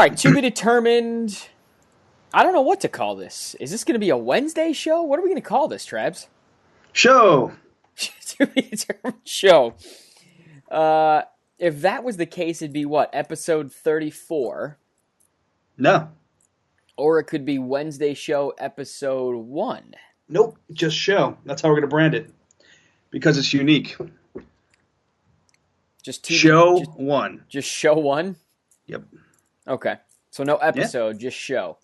right, to be determined. I don't know what to call this. Is this going to be a Wednesday show? What are we going to call this, Trebs? Show. To be determined show. If that was the case, it'd be what? Episode 34? No. Or it could be Wednesday show episode 1. Nope, just show. That's how we're going to brand it. Because it's unique. Just show 1. Just show 1? Yep. Okay. So no episode, just show.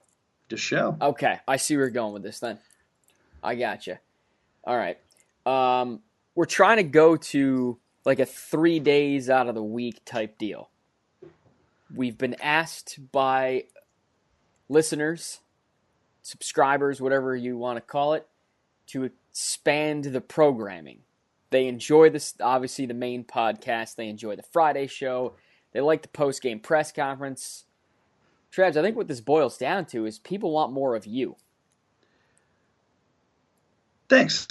Just show. Okay, I see where you're going with this then. I gotcha. All right. We're trying to go to like a 3 days out of the week type deal. We've been asked by listeners, subscribers, whatever you want to call it, to expand the programming. They enjoy this, obviously, the main podcast. They enjoy the Friday show. They like the post-game press conference. Trebs, I think what this boils down to is people want more of you. Thanks.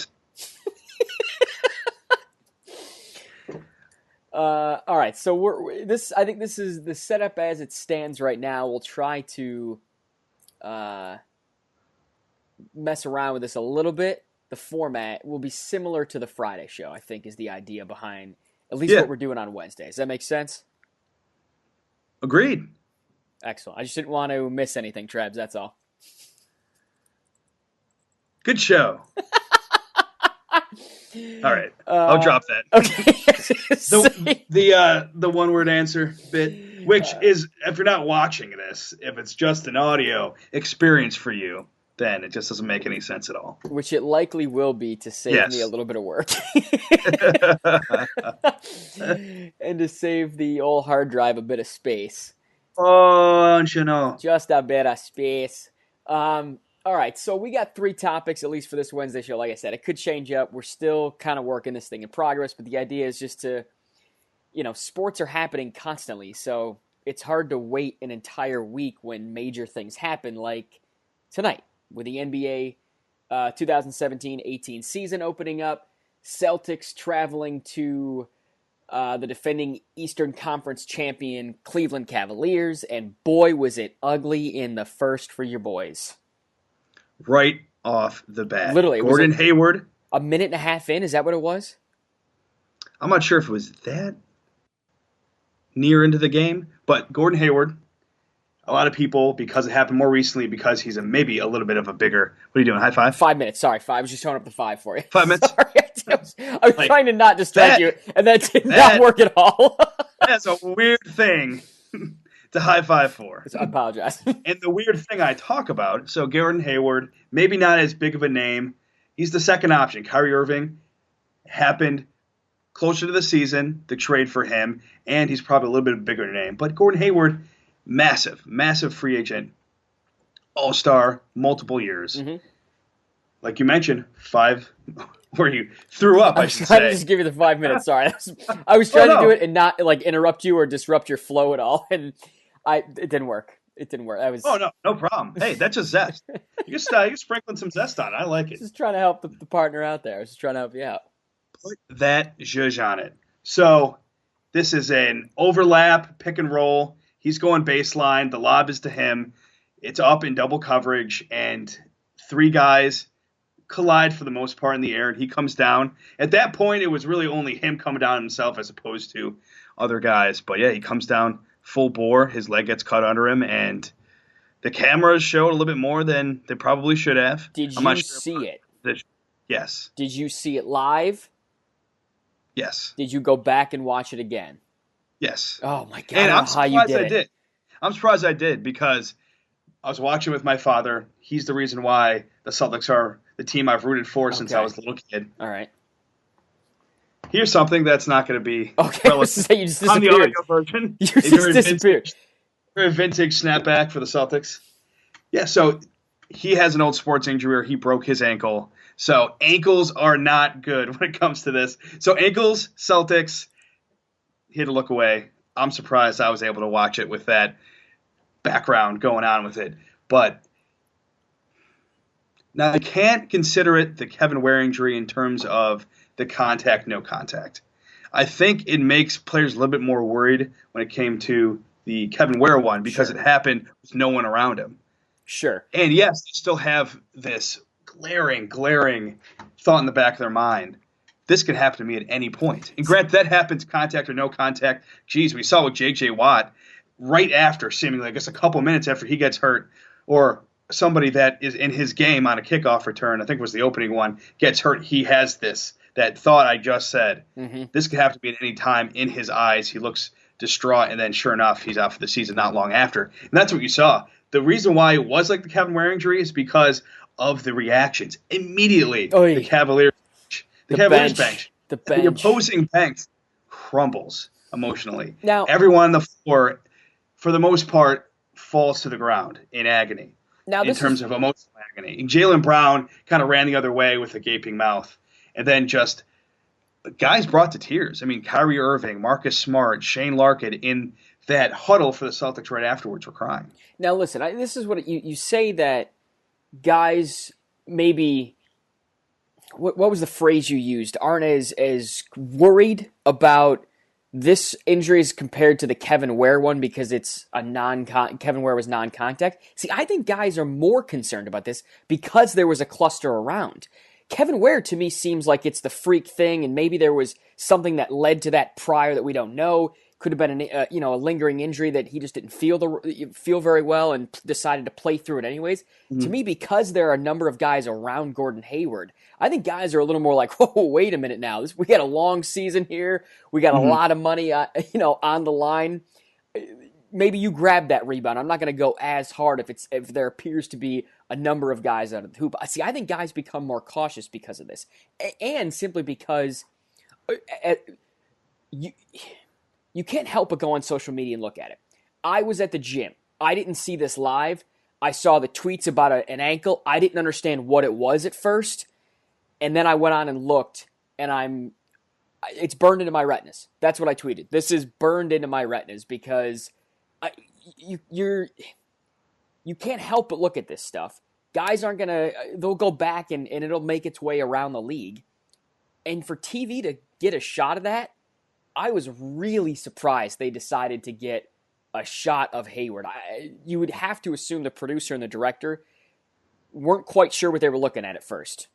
All right, so I think this is the setup as it stands right now. We'll try to mess around with this a little bit. The format will be similar to the Friday show, I think, is the idea behind at least what we're doing on Wednesday. Does that make sense? Agreed. Excellent. I just didn't want to miss anything, Trebs, that's all. Good show. All right. I'll drop that. Okay. The one-word answer bit, which is, if you're not watching this, if it's just an audio experience for you, then it just doesn't make any sense at all. Which it likely will be to save me a little bit of work. And to save the old hard drive a bit of space. Oh, you know. Just a bit of space. All right, so we got 3 topics, at least for this Wednesday show. Like I said, it could change up. We're still kind of working this thing in progress, but the idea is just to, sports are happening constantly, so it's hard to wait an entire week when major things happen, like tonight with the NBA 2017-18 season opening up, Celtics traveling to the defending Eastern Conference champion Cleveland Cavaliers, and boy, was it ugly in the first for your boys. Right off the bat. Literally. Gordon Hayward. A minute and a half in, is that what it was? I'm not sure if it was that near into the game, but Gordon Hayward, a lot of people, because it happened more recently, because he's maybe a little bit of a bigger, what are you doing, high five? 5 minutes, sorry, 5. I was just throwing up the 5 for you. 5 minutes? Sorry, I was trying to not distract you, and that did not work at all. That's a weird thing to high five for. I apologize. And the weird thing I talk about, so Gordon Hayward, maybe not as big of a name. He's the second option. Kyrie Irving happened closer to the season, the trade for him, and he's probably a little bit bigger name. But Gordon Hayward, massive free agent, all-star, multiple years. Mm-hmm. Like you mentioned, 5, where you threw up, I should say. I trying to just give you the 5 minutes, sorry. I was trying to do it and not interrupt you or disrupt your flow at all, and it didn't work. It didn't work. No problem. Hey, that's just zest. You're sprinkling some zest on it. I like it. Just trying to help the partner out there. I was just trying to help you out. Put that zhuzh on it. So this is an overlap, pick and roll. He's going baseline. The lob is to him. It's up in double coverage, and 3 guys collide for the most part in the air, and he comes down. At that point, it was really only him coming down himself as opposed to other guys. But, yeah, he comes down full bore. His leg gets cut under him, and the cameras showed a little bit more than they probably should have. Did you see it? Yes. Did you see it live? Yes. Did you go back and watch it again? Yes. Oh, my God. And I'm surprised I did. I'm surprised I did because I was watching with my father. He's the reason why the Celtics are the team I've rooted for since I was a little kid. All right. Here's something that's not going to be relevant you just on the audio version. You just disappeared. You're a vintage snapback for the Celtics. Yeah, so he has an old sports injury where he broke his ankle. So ankles are not good when it comes to this. So ankles, Celtics, he had to look away. I'm surprised I was able to watch it with that background going on with it. But now I can't consider it the Kevin Ware injury in terms of the contact, no contact. I think it makes players a little bit more worried when it came to the Kevin Ware one because Sure. it happened with no one around him. Sure. And yes, they still have this glaring thought in the back of their mind. This could happen to me at any point. And granted, that happens contact or no contact. Geez, we saw with J.J. Watt right after, seemingly, I guess a couple minutes after he gets hurt, or somebody that is in his game on a kickoff return, I think it was the opening one, gets hurt. He has that thought I just said. Mm-hmm. This could happen to me at any time. In his eyes, he looks distraught, and then sure enough, he's out for the season not long after. And that's what you saw. The reason why it was like the Kevin Ware injury is because of the reactions. Immediately, the Cavaliers bench, the opposing bench crumbles emotionally. Now, everyone on the floor, for the most part, falls to the ground in agony. Now, in terms of emotional agony. And Jaylen Brown kind of ran the other way with a gaping mouth. And then just guys brought to tears. I mean, Kyrie Irving, Marcus Smart, Shane Larkin in that huddle for the Celtics right afterwards were crying. Now, listen, this is what you say that guys maybe what was the phrase you used? Aren't as worried about this injury as compared to the Kevin Ware one because it's a Kevin Ware was non-contact. See, I think guys are more concerned about this because there was a cluster around. Kevin Ware to me seems like it's the freak thing, and maybe there was something that led to that prior that we don't know. Could have been a lingering injury that he just didn't feel very well and decided to play through it anyways. Mm-hmm. To me, because there are a number of guys around Gordon Hayward, I think guys are a little more like, whoa, wait a minute now. We got a long season here. We got a lot of money, on the line. Maybe you grab that rebound. I'm not going to go as hard if there appears to be a number of guys out of the hoop. See, I think guys become more cautious because of this, and simply because you can't help but go on social media and look at it. I was at the gym. I didn't see this live. I saw the tweets about an ankle. I didn't understand what it was at first, and then I went on and looked, and it's burned into my retinas. That's what I tweeted. This is burned into my retinas because you can't help but look at this stuff. Guys aren't they'll go back and it'll make its way around the league. And for TV to get a shot of that, I was really surprised they decided to get a shot of Hayward. You would have to assume the producer and the director weren't quite sure what they were looking at first.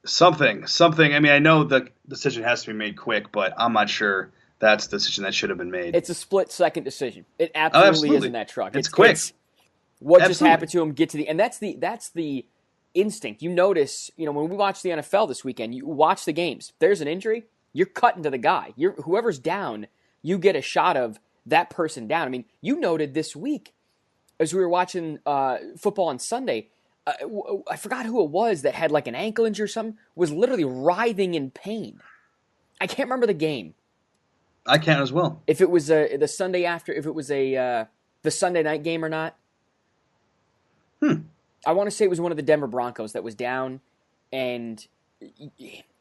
Something. I mean, I know the decision has to be made quick, but I'm not sure that's the decision that should have been made. It's a split-second decision. It absolutely is in that truck. It's quick. What just happened to him? Get to the and that's the instinct. You notice, when we watch the NFL this weekend, you watch the games. If there's an injury, you're cutting to the guy. Whoever's down, you get a shot of that person down. I mean, you noted this week as we were watching football on Sunday. I forgot who it was that had like an ankle injury or something. Was literally writhing in pain. I can't remember the game. I can't as well. If it was the Sunday after, if it was the Sunday night game or not. I want to say it was one of the Denver Broncos that was down, and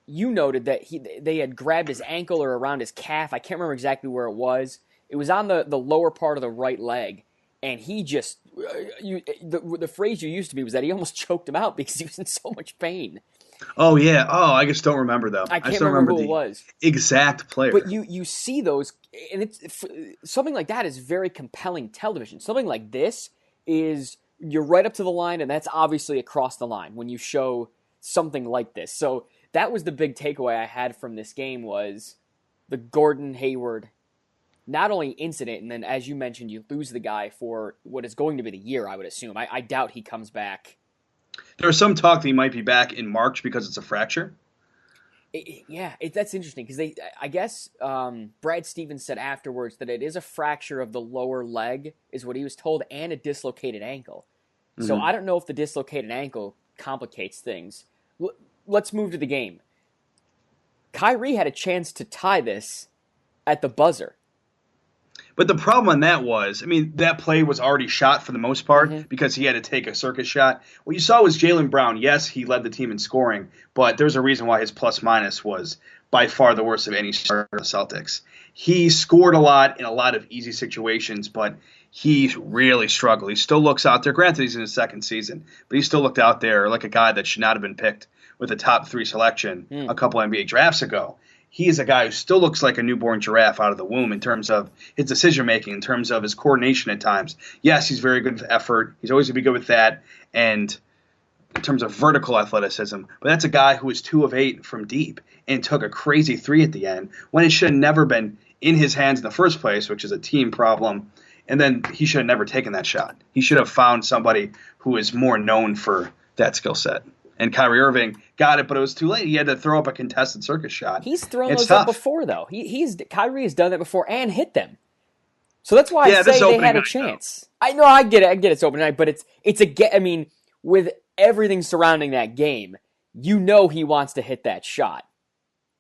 you noted that they had grabbed his ankle or around his calf. I can't remember exactly where it was. It was on the lower part of the right leg, and he just the phrase you used to me was that he almost choked him out because he was in so much pain. Oh yeah. Oh, I just don't remember though. I can't remember who it was. Exact player. But you see those, and it's something like that is very compelling television. Something like this is you're right up to the line, and that's obviously across the line when you show something like this. So that was the big takeaway I had from this game was the Gordon Hayward, not only incident, and then as you mentioned, you lose the guy for what is going to be the year, I would assume. I doubt he comes back. There was some talk that he might be back in March because it's a fracture. That's interesting because I guess Brad Stevens said afterwards that it is a fracture of the lower leg is what he was told, and a dislocated ankle. Mm-hmm. So I don't know if the dislocated ankle complicates things. Let's move to the game. Kyrie had a chance to tie this at the buzzer. But the problem on that was, I mean, that play was already shot for the most part because he had to take a circus shot. What you saw was Jaylen Brown. Yes, he led the team in scoring, but there's a reason why his plus-minus was by far the worst of any starter for the Celtics. He scored a lot in a lot of easy situations, but he really struggled. He still looks out there. Granted, he's in his second season, but he still looked out there like a guy that should not have been picked with a top 3 selection a couple NBA drafts ago. he is a guy who still looks like a newborn giraffe out of the womb in terms of his decision making, in terms of his coordination at times. Yes, he's very good with effort. He's always going to be good with that. And in terms of vertical athleticism, but that's a guy who was 2 of 8 from deep and took a crazy 3 at the end when it should have never been in his hands in the first place, which is a team problem. And then he should have never taken that shot. He should have found somebody who is more known for that skill set. And Kyrie Irving got it, but it was too late. He had to throw up a contested circus shot. He's thrown those up before, though. Kyrie has done that before and hit them. So that's why I say they had a chance. I know, I get it. It's opening night, but it's a get. I mean, with everything surrounding that game, you know he wants to hit that shot.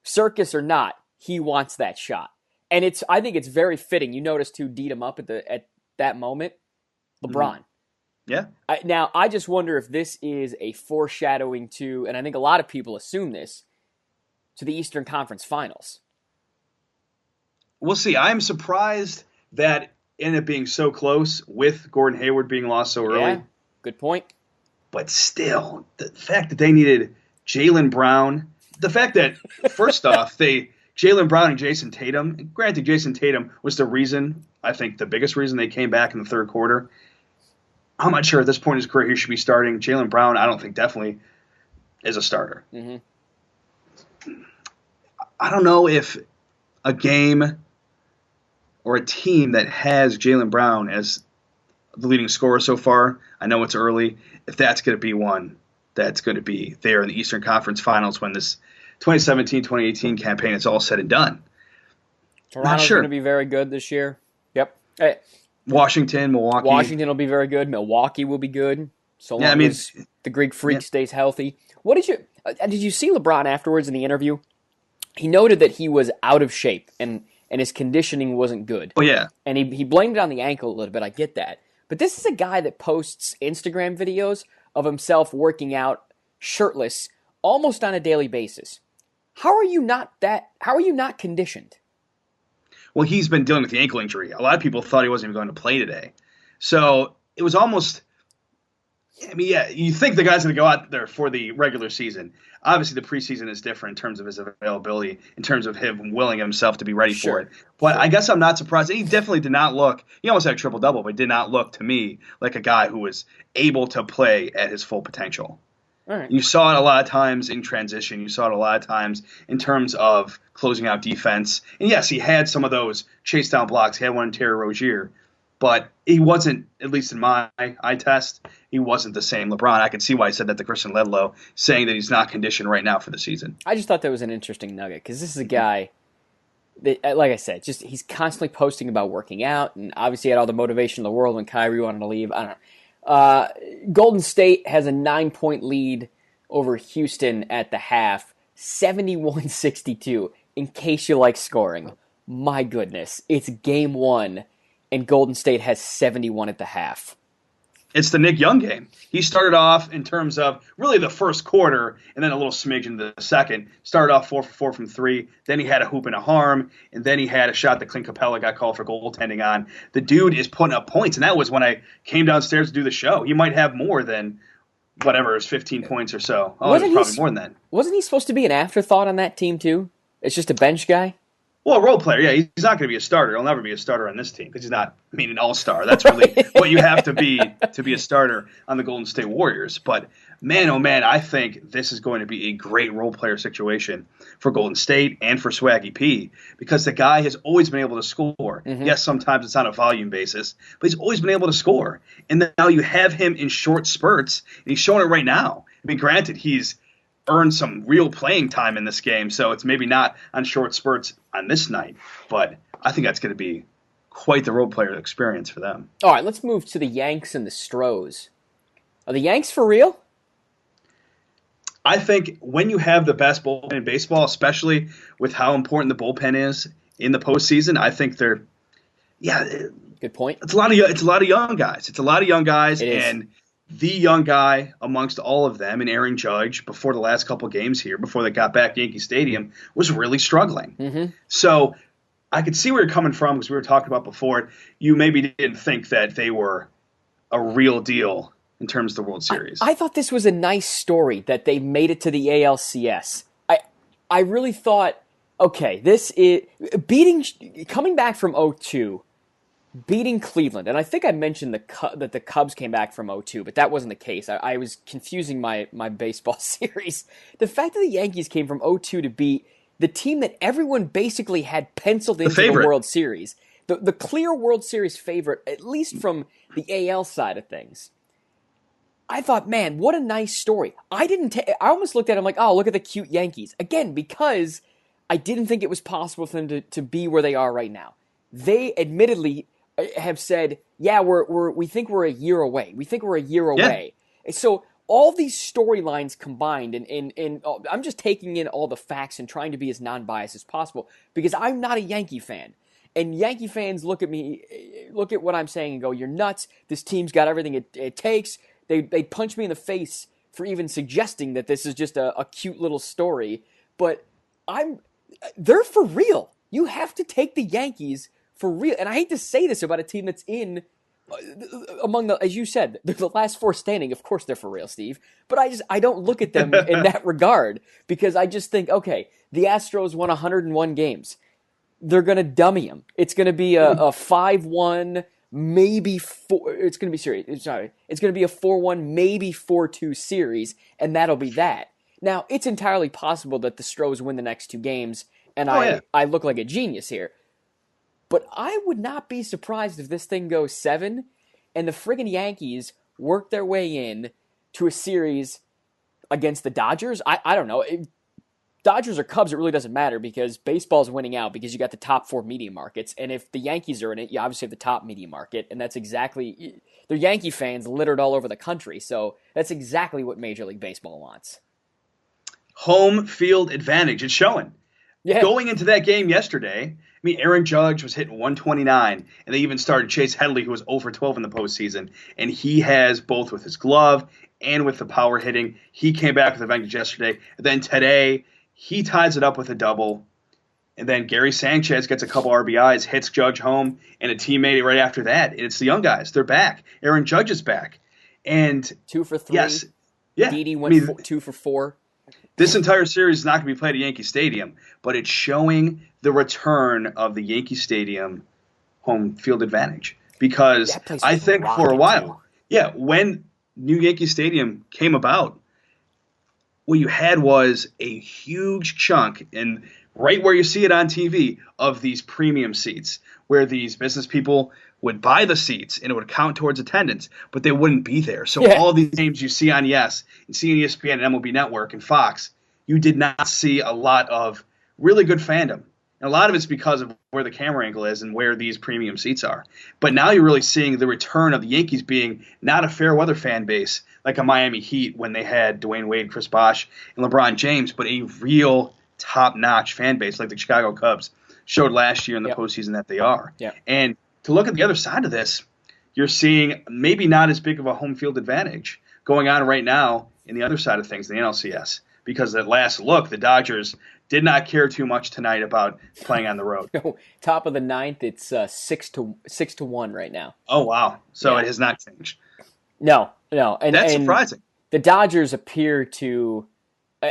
Circus or not, he wants that shot. And I think it's very fitting. You noticed who D'd him up at that moment? LeBron. Mm-hmm. Yeah. Now, I just wonder if this is a foreshadowing to, and I think a lot of people assume this, to the Eastern Conference Finals. We'll see. I'm surprised that ended up being so close with Gordon Hayward being lost so early. Yeah, good point. But still, the fact that they needed Jaylen Brown, the fact that, first off, Jaylen Brown and Jason Tatum, granted Jason Tatum was the reason, I think the biggest reason they came back in the third quarter. I'm not sure at this point in his career he should be starting. Jaylen Brown, I don't think definitely is a starter. Mm-hmm. I don't know if a game or a team that has Jaylen Brown as the leading scorer so far, I know it's early, if that's going to be one that's going to be there in the Eastern Conference Finals when this 2017-2018 campaign is all said and done. Toronto's going to be very good this year. Yep. Hey. Washington, Milwaukee. Washington will be very good. Milwaukee will be good. So long as the Greek Freak stays healthy. Did you see LeBron afterwards in the interview? He noted that he was out of shape and his conditioning wasn't good. Oh, yeah. And he blamed it on the ankle a little bit. I get that. But this is a guy that posts Instagram videos of himself working out shirtless almost on a daily basis. How are you not conditioned? Well, he's been dealing with the ankle injury. A lot of people thought he wasn't even going to play today. So it was almost, you think the guy's going to go out there for the regular season. Obviously, the preseason is different in terms of his availability, in terms of him willing himself to be ready for it. But I guess I'm not surprised. He definitely did not look, he almost had a triple-double, but did not look to me like a guy who was able to play at his full potential. Right. You saw it a lot of times in transition. You saw it a lot of times in terms of closing out defense. And yes, he had some of those chase down blocks. He had one in Terry Rozier. But he wasn't, at least in my eye test, he wasn't the same LeBron. I can see why I said that to Kristen Ledlow, saying that he's not conditioned right now for the season. I just thought that was an interesting nugget because this is a guy that, like I said, just he's constantly posting about working out, and obviously had all the motivation in the world when Kyrie wanted to leave. I don't know. Golden State has a 9-point lead over Houston at the half, 71-62, in case you like scoring. My goodness, it's game 1, and Golden State has 71 at the half. It's the Nick Young game. He started off in terms of really the first quarter and then a little smidge in the second. Started off 4 for 4 from 3. Then he had a hoop and a harm. And then he had a shot that Clint Capella got called for goaltending on. The dude is putting up points. And that was when I came downstairs to do the show. He might have more than whatever, is 15 points or so. Oh, it was probably more than that. Wasn't he supposed to be an afterthought on that team too? It's just a bench guy? Well, a role player, yeah. He's not going to be a starter. He'll never be a starter on this team because he's not, an all-star. That's really what you have to be a starter on the Golden State Warriors. But, man, oh, man, I think this is going to be a great role player situation for Golden State and for Swaggy P because the guy has always been able to score. Mm-hmm. Yes, sometimes it's on a volume basis, but he's always been able to score. And now you have him in short spurts, and he's showing it right now. Granted, he's earned some real playing time in this game, so it's maybe not on short spurts on this night, but I think that's going to be quite the role player experience for them. All right, let's move to the Yanks and the Stros. Are the Yanks for real? I think when you have the best bullpen in baseball, especially with how important the bullpen is in the postseason, I think they're, good point. It's a lot of young guys. It's a lot of young guys, and the young guy amongst all of them, and Aaron Judge, before the last couple games here, before they got back to Yankee Stadium, was really struggling. Mm-hmm. So I could see where you're coming from because we were talking about before. You maybe didn't think that they were a real deal in terms of the World Series. I thought this was a nice story that they made it to the ALCS. I really thought Okay, coming back from 0-2, beating Cleveland, and I think I mentioned that the Cubs came back from 0-2, but that wasn't the case. I was confusing my baseball series. The fact that the Yankees came from 0-2 to beat the team that everyone basically had penciled into the World Series, the clear World Series favorite, at least from the AL side of things. I thought, man, what a nice story. I almost looked at him like, oh, look at the cute Yankees. Again, because I didn't think it was possible for them to be where they are right now. They admittedly have said, yeah, we think we're a year away. We think we're a year away. And so all these storylines combined, and I'm just taking in all the facts and trying to be as non-biased as possible because I'm not a Yankee fan. And Yankee fans look at me, look at what I'm saying and go, you're nuts. This team's got everything it takes. They punch me in the face for even suggesting that this is just a cute little story. But they're for real. You have to take the Yankees for real. And I hate to say this about a team that's in among the, as you said, they're the last four standing. Of course they're for real, Steve. But I don't look at them in that regard because I just think, okay, the Astros won 101 games. They're going to dummy them. It's going to be a 5-1, maybe 4. It's going to be serious. Sorry. It's going to be a 4-1, maybe 4-2 series, and that'll be that. Now, it's entirely possible that the Stros win the next two games, and I look like a genius here. But I would not be surprised if this thing goes 7, and the friggin' Yankees work their way in to a series against the Dodgers. I don't know. Dodgers or Cubs, it really doesn't matter because baseball's winning out because you got the top 4 media markets. And if the Yankees are in it, you obviously have the top media market. And that's exactly, they're Yankee fans littered all over the country. So that's exactly what Major League Baseball wants. Home field advantage. It's showing. Yeah. Going into that game yesterday, I mean, Aaron Judge was hitting 129, and they even started Chase Headley, who was 0 for 12 in the postseason. And he has both with his glove and with the power hitting. He came back with a vengeance yesterday. And then today, he ties it up with a double, and then Gary Sanchez gets a couple RBIs, hits Judge home, and a teammate right after that. And it's the young guys. They're back. Aaron Judge is back. And 2 for 3. Yes. Yeah. Didi went 2 for 4. This entire series is not going to be played at Yankee Stadium, but it's showing the return of the Yankee Stadium home field advantage. Because I think for a while, when new Yankee Stadium came about, what you had was a huge chunk, and right where you see it on TV, of these premium seats, where these business people would buy the seats, and it would count towards attendance, but they wouldn't be there. So all these games you see on Yes, and see on ESPN and MLB Network and Fox, you did not see a lot of really good fandom. And a lot of it's because of where the camera angle is and where these premium seats are. But now you're really seeing the return of the Yankees being not a fair weather fan base like a Miami Heat when they had Dwayne Wade, Chris Bosh, and LeBron James, but a real top-notch fan base like the Chicago Cubs showed last year in the postseason that they are. Yeah. And to look at the other side of this, you're seeing maybe not as big of a home field advantage going on right now in the other side of things, the NLCS. Because at last look, the Dodgers did not care too much tonight about playing on the road. No, top of the 9th, it's 6-1 right now. Oh wow! So it has not changed. No, and that's surprising. The Dodgers appear to.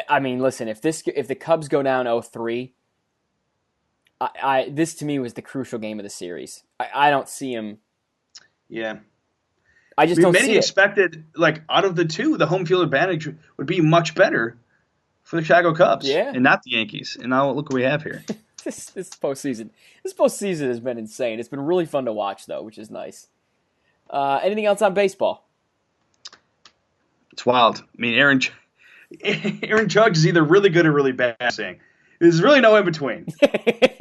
I mean, listen, if the Cubs go down 0-3, this to me was the crucial game of the series. I don't see him. Yeah. I just don't see it. Many expected, like, out of the two, the home field advantage would be much better for the Chicago Cubs and not the Yankees. And now look what we have here. This postseason has been insane. It's been really fun to watch, though, which is nice. Anything else on baseball? It's wild. I mean, Aaron Judge is either really good or really bad. There's really no in between.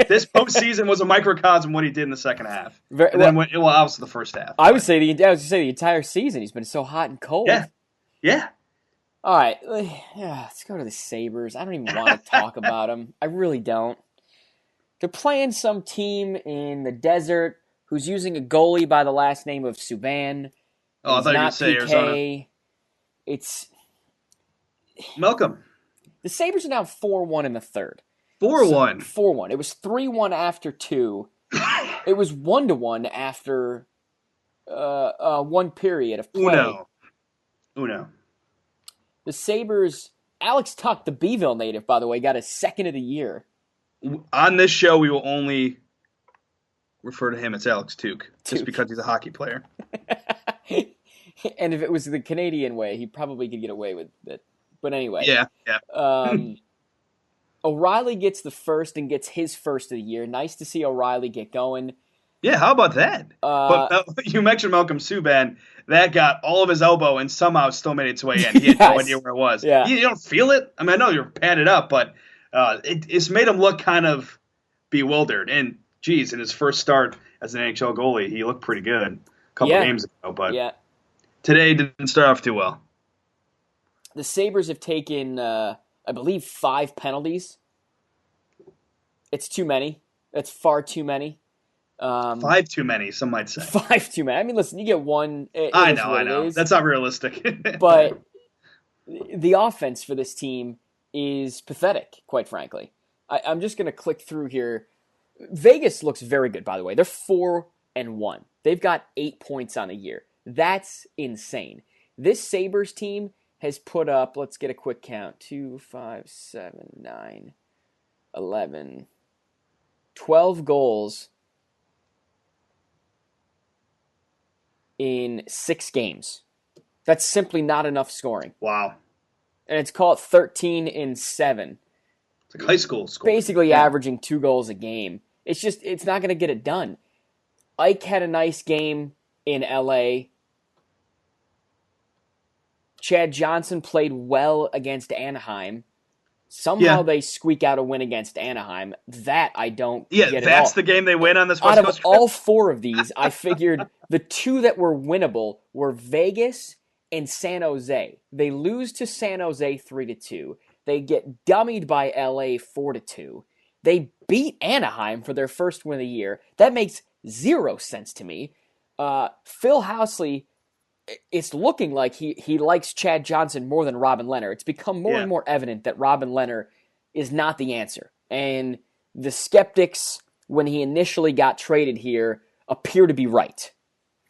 This postseason was a microcosm of what he did in the second half. Obviously the first half. I would say the entire season he's been so hot and cold. Yeah. All right, let's go to the Sabres. I don't even want to talk about them. I really don't. They're playing some team in the desert who's using a goalie by the last name of Subban. Oh, I thought you were going to say Arizona. It's Malcolm. The Sabres are now 4-1 in the third. 4-1. 4-1. It was 3-1 after 2. It was 1-1 after one period of play. Uno. The Sabres, Alex Tuck, the Beeville native, by the way, got his second of the year. On this show, we will only refer to him as Alex Tuch, just Tuch. because he's a hockey player. And if it was the Canadian way, he probably could get away with it. But anyway, Yeah. O'Reilly gets the first and gets his first of the year. Nice to see O'Reilly get going. Yeah, how about that? Uh, But you mentioned Malcolm Subban. That got all of his elbow and somehow still made its way in. He had no Yes. idea where it was. Yeah. You don't feel it? I mean, I know you're padded up, but it's made him look kind of bewildered. And, geez, in his first start as an NHL goalie, he looked pretty good a couple games ago. But today didn't start off too well. The Sabres have taken, I believe, 5 penalties. It's too many. That's far too many. 5 too many, some might say. 5 too many. I mean, listen, you get one. I know. That's not realistic. But the offense for this team is pathetic, quite frankly. I'm just going to click through here. Vegas looks very good, by the way. They're 4-1. They've got 8 points on the year. That's insane. This Sabres team has put up, let's get a quick count, 2, 5, 7, 9, 11, 12 goals in 6 games. That's simply not enough scoring. Wow. And it's called 13-7. It's like high school score. Basically averaging 2 goals a game. It's not going to get it done. Ike had a nice game in LA. Chad Johnson played well against Anaheim. Somehow they squeak out a win against Anaheim. That I don't get at all. Yeah, that's the game they win on this West Out Coast of trip? all 4 of these, I figured the 2 that were winnable were Vegas and San Jose. They lose to San Jose 3-2. They get dummied by LA 4-2. They beat Anaheim for their first win of the year. That makes 0 sense to me. Phil Housley, it's looking like he likes Chad Johnson more than Robin Lehner. It's become more and more evident that Robin Lehner is not the answer. And the skeptics, when he initially got traded here, appear to be right,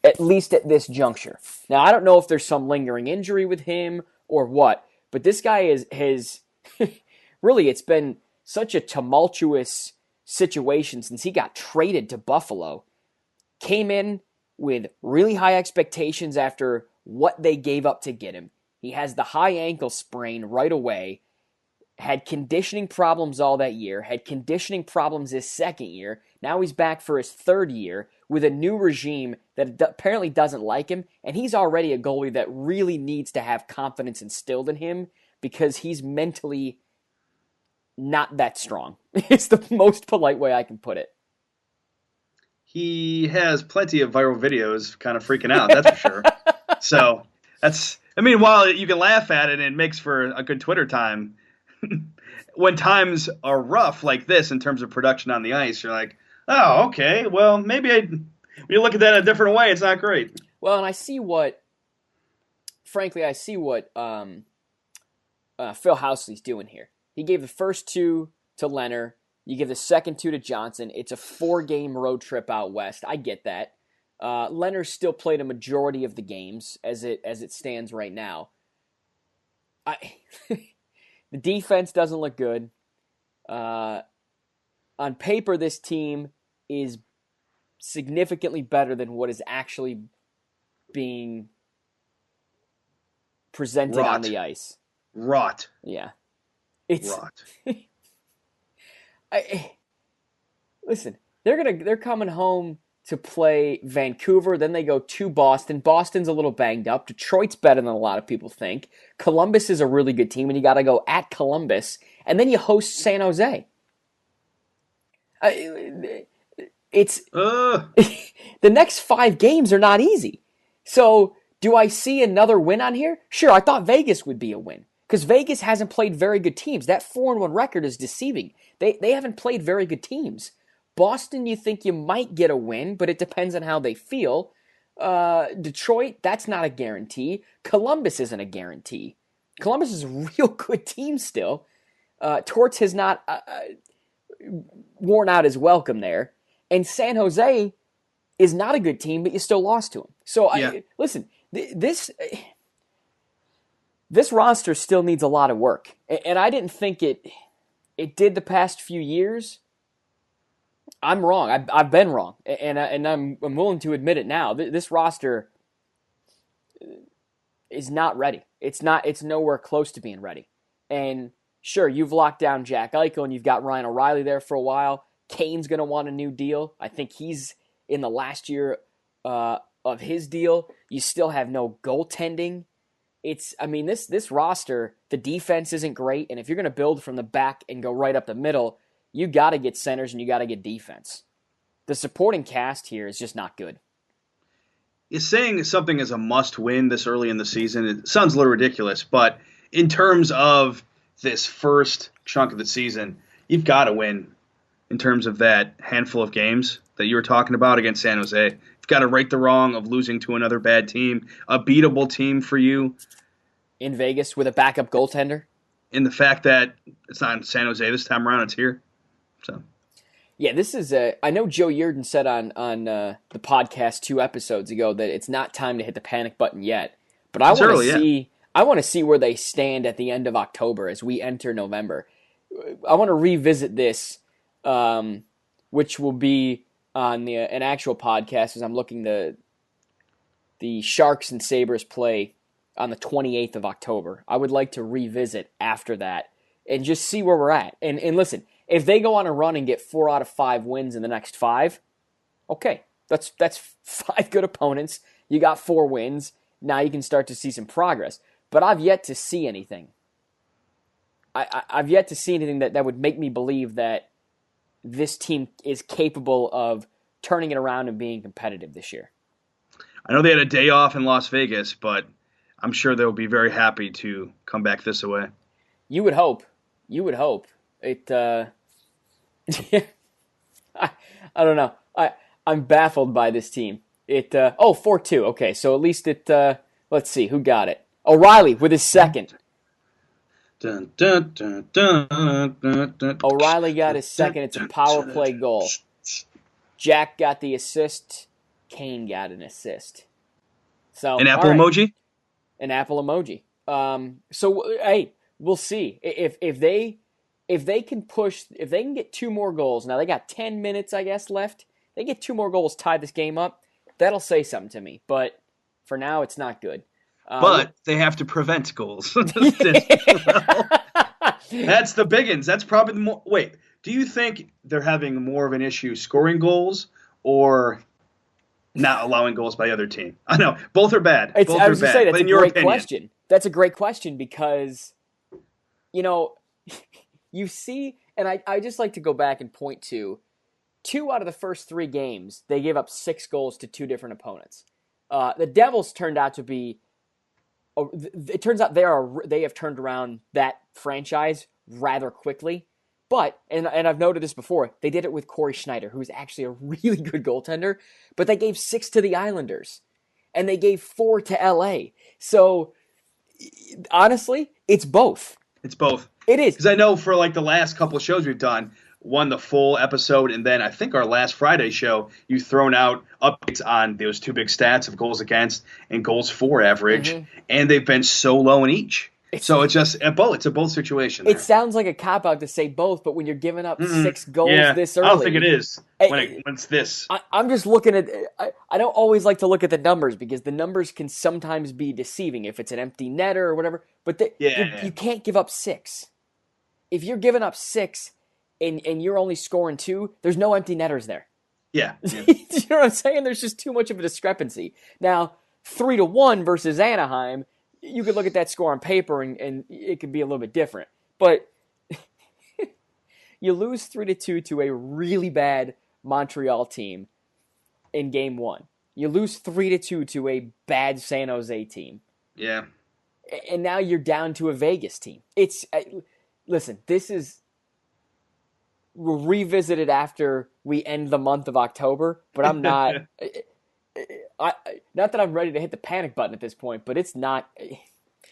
at least at this juncture. Now, I don't know if there's some lingering injury with him or what, but this guy has really, it's been such a tumultuous situation since he got traded to Buffalo. Came in with really high expectations after what they gave up to get him. He has the high ankle sprain right away, had conditioning problems all that year, had conditioning problems his second year. Now he's back for his third year with a new regime that apparently doesn't like him, and he's already a goalie that really needs to have confidence instilled in him because he's mentally not that strong. It's the most polite way I can put it. He has plenty of viral videos kind of freaking out, that's for sure. So while you can laugh at it and it makes for a good Twitter time, when times are rough like this in terms of production on the ice, you're like, oh, okay, well, when you look at that a different way, it's not great. Well, and I see what Phil Housley's doing here. He gave the first 2 to Lehner. You give the second 2 to Johnson. It's a 4-game road trip out west. I get that. Lehner still played a majority of the games as it stands right now. The defense doesn't look good. On paper, this team is significantly better than what is actually being presented on the ice. Rot. Yeah. Rot. Listen, they're coming home to play Vancouver, then they go to Boston. Boston's a little banged up. Detroit's better than a lot of people think. Columbus is a really good team, and you got to go at Columbus, and then you host San Jose. It's the next 5 games are not easy. So, do I see another win on here? Sure, I thought Vegas would be a win. Because Vegas hasn't played very good teams. That 4-1 record is deceiving. They haven't played very good teams. Boston, you think you might get a win, but it depends on how they feel. Detroit, that's not a guarantee. Columbus isn't a guarantee. Columbus is a real good team still. Torts has not worn out his welcome there. And San Jose is not a good team, but you still lost to him. So, listen, this roster still needs a lot of work. And I didn't think it It did the past few years. I'm wrong. I've been wrong, and I'm willing to admit it now. This roster is not ready. It's not. It's nowhere close to being ready. And sure, you've locked down Jack Eichel, and you've got Ryan O'Reilly there for a while. Kane's going to want a new deal. I think he's in the last year of his deal. You still have no goaltending. This roster, the defense isn't great, and if you're going to build from the back and go right up the middle, you got to get centers and you got to get defense. The supporting cast here is just not good. Is saying something is a must-win this early in the season, it sounds a little ridiculous, but in terms of this first chunk of the season, you've got to win in terms of that handful of games that you were talking about against San Jose. You've got to right the wrong of losing to another bad team, a beatable team for you. In Vegas with a backup goaltender? In the fact that it's not in San Jose this time around, it's here. So, yeah, this is I know Joe Yerdon said on the podcast 2 episodes ago that it's not time to hit the panic button yet. But I want to see I want to see where they stand at the end of October as we enter November. I want to revisit this, which will be on an actual podcast as I'm looking the Sharks and Sabres play on the 28th of October. I would like to revisit after that and just see where we're at. And listen, if they go on a run and get 4 out of 5 wins in the next 5, okay, that's 5 good opponents. You got 4 wins. Now you can start to see some progress. But I've yet to see anything. I've yet to see anything that would make me believe that this team is capable of turning it around and being competitive this year. I know they had a day off in Las Vegas, but I'm sure they'll be very happy to come back this way. You would hope. It. I don't know. I'm baffled by this team. 4-2. Okay, so at least it. Let's see who got it. O'Reilly with his second. Dun, dun, dun, dun, dun, dun. O'Reilly got his second. It's a power play goal. Jack got the assist. Kane got an assist. So an apple emoji. An apple emoji. So hey, we'll see if they can push. If they can get 2 more goals. Now they got 10 minutes, I guess, left. They get 2 more goals, tie this game up. That'll say something to me. But for now, it's not good. But they have to prevent goals. That's the biggins. That's probably the more. Wait, do you think they're having more of an issue scoring goals or not allowing goals by other team? I know both are bad. I was going to say that's a great question. That's a great question because, you see, and I just like to go back and point to 2 out of the first 3 games they gave up 6 goals to 2 different opponents. The Devils turned out to be. It turns out they have turned around that franchise rather quickly. But, and I've noted this before, they did it with Corey Schneider, who's actually a really good goaltender, but they gave 6 to the Islanders, and they gave 4 to LA. So, honestly, it's both. It's both. It is. Because I know for like the last couple of shows we've done, one the full episode, and then I think our last Friday show, you've thrown out updates on those 2 big stats of goals against and goals for average, and they've been so low in each. So it's just it's a both situation there. It sounds like a cop-out to say both, but when you're giving up 6 goals this early. I don't think it is when it's this. I'm just looking at I don't always like to look at the numbers because the numbers can sometimes be deceiving if it's an empty netter or whatever, but you can't give up 6. If you're giving up 6 and you're only scoring 2, there's no empty netters there. Yeah. You know what I'm saying? There's just too much of a discrepancy. Now, 3-1 versus Anaheim, you could look at that score on paper and it could be a little bit different. But you lose 3-2 to a really bad Montreal team in game 1. You lose 3-2 to a bad San Jose team. Yeah. And now you're down to a Vegas team. Listen, we'll revisit it after we end the month of October, but I'm not not that I'm ready to hit the panic button at this point, but it's not.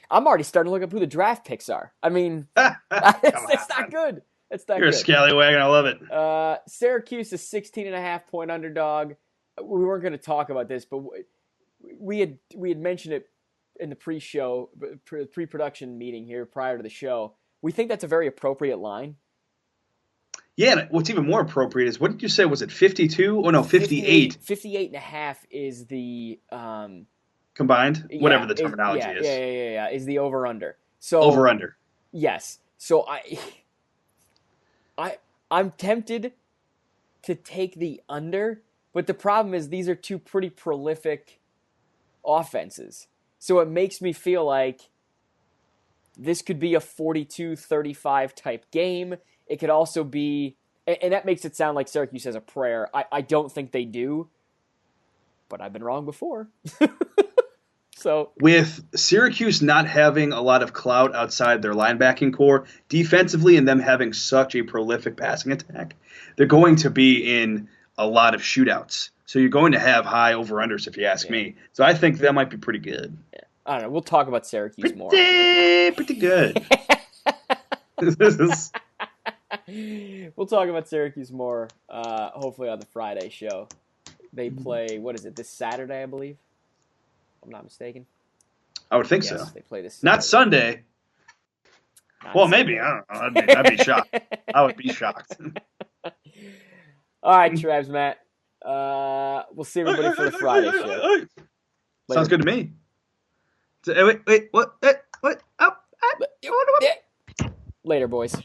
I'm already starting to look up who the draft picks are. I mean, it's not good. It's not You're good. A scallywag, I love it. Syracuse is 16.5-point underdog. We weren't going to talk about this, but we had mentioned it in the pre-production meeting here prior to the show. We think that's a very appropriate line. Yeah, and what's even more appropriate is, what did you say? Was it 52? Oh, no, 58 58 and a half is the combined? Whatever yeah, the terminology is. is the over under. So, Over under. yes. So I I'm tempted to take the under, but the problem is these are two pretty prolific offenses. So it makes me feel like this could be a 42-35 type game. It could also be, and that makes it sound like Syracuse has a prayer. I don't think they do, but I've been wrong before. So With Syracuse not having a lot of clout outside their linebacking core defensively, and them having such a prolific passing attack, they're going to be in a lot of shootouts. So you're going to have high over-unders, if you ask me. So I think that might be pretty good. yeah. I don't know. We'll talk about Syracuse more. Pretty good. We'll talk about Syracuse more, hopefully on the Friday show. They play, what is it, this Saturday, I believe? If I'm not mistaken. I would think Yes, so. they play this Saturday. Not Sunday. Well, maybe. I don't know. I'd be shocked. I would be shocked. All right, Trevs, Matt. We'll see everybody for the Friday show. Sounds good to me. Wait, what? What? Later, boys.